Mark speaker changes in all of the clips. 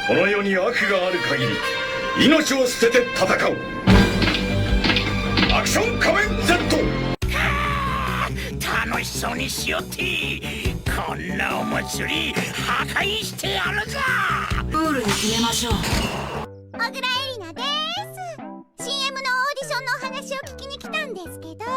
Speaker 1: この世に悪がある限り命を捨てて戦う。アクション仮面 Z。
Speaker 2: 楽しそうにしよって、こんなお祭り破壊してやるぞ。
Speaker 3: プールに決めましょう。
Speaker 4: 小倉絵里奈です。 CM のオーディションのお話を聞きに来たんですけど、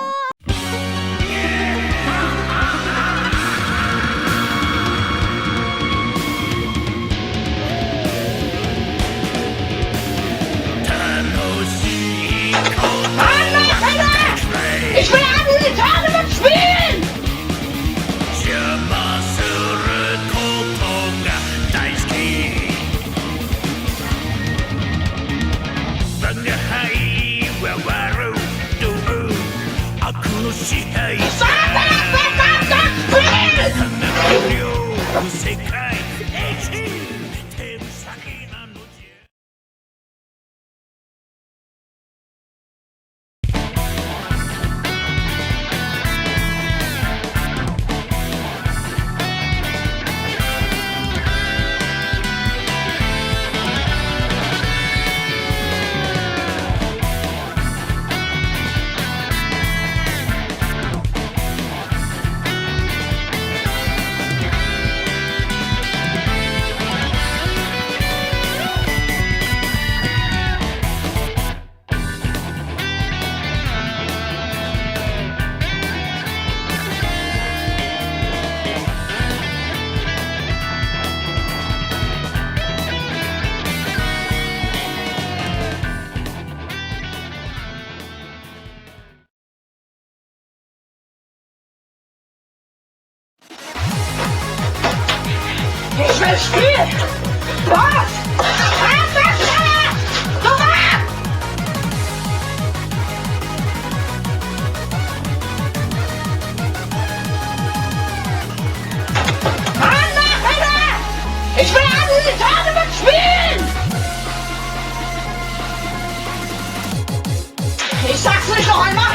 Speaker 5: Ich sag's nicht noch einmal!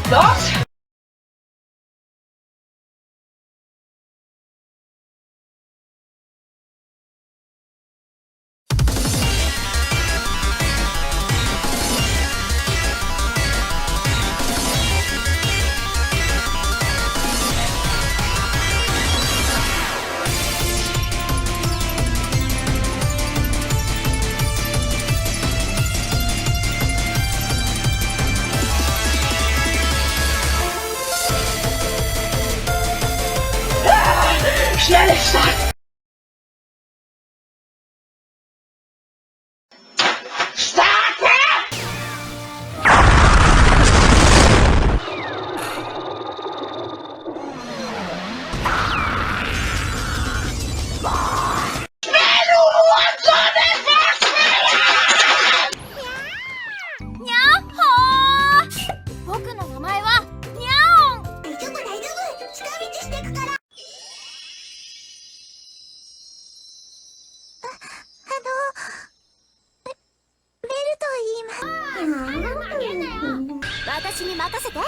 Speaker 5: Los! Schnell, stark!
Speaker 4: 私に任せて。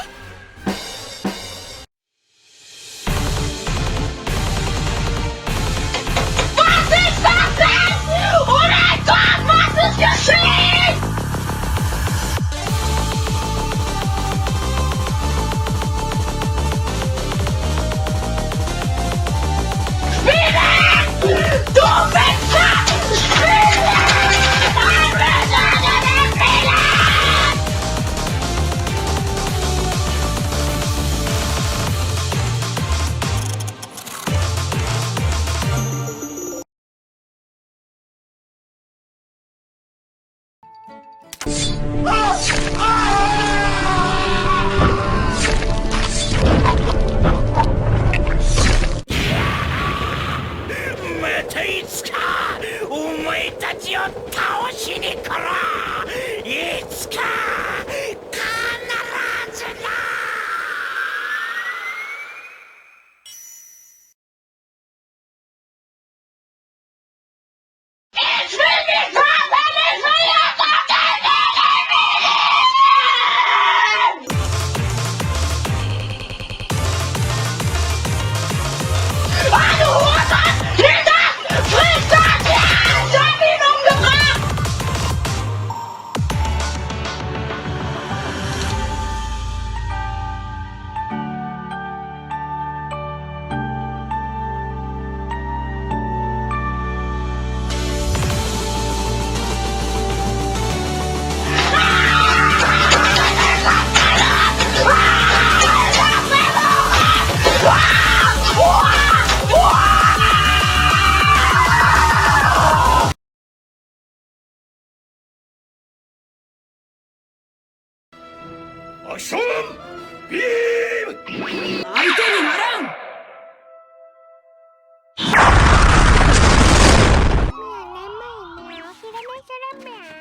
Speaker 1: アクションビーム。
Speaker 3: 相手にならん。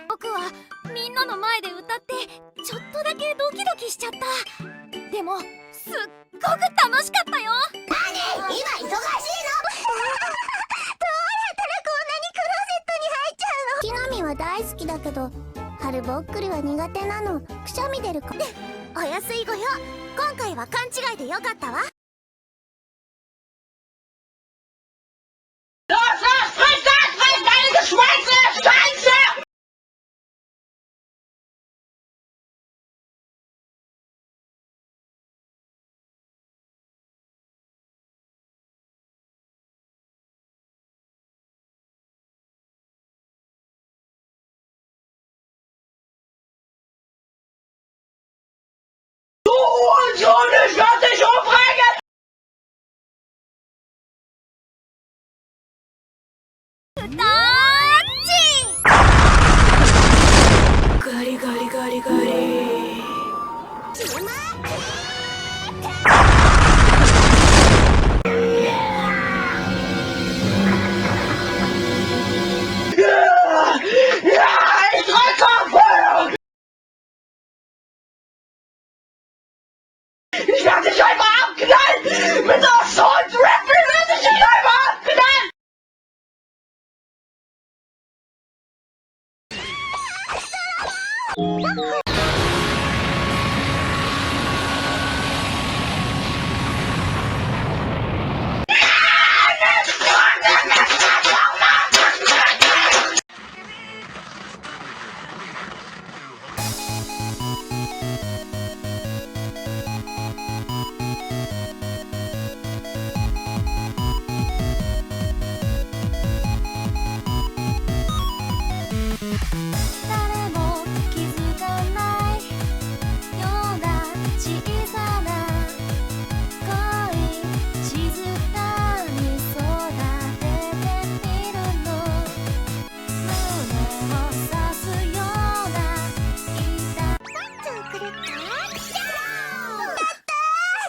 Speaker 4: 僕はみんなの前で歌ってちょっとだけドキドキしちゃった。でもすっごく楽しかったよ。何？今忙しいの？どうやったらこんなにクローゼットに入っちゃうの？木の実は大好きだけど春ぼっくりは苦手なの。くしゃみ出るか。お安いご用。今回は勘違いでよかったわ。
Speaker 3: ガリガリガリガリ。
Speaker 5: Ich werde dich einmal abknallen! Mit Assault Rifle werde ich dich einmal abknallen!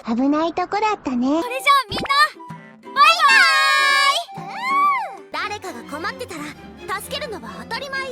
Speaker 4: 危ないとこだったね。それじゃあみんなバイバーイ。誰かが困ってたら助けるのは当たり前よ。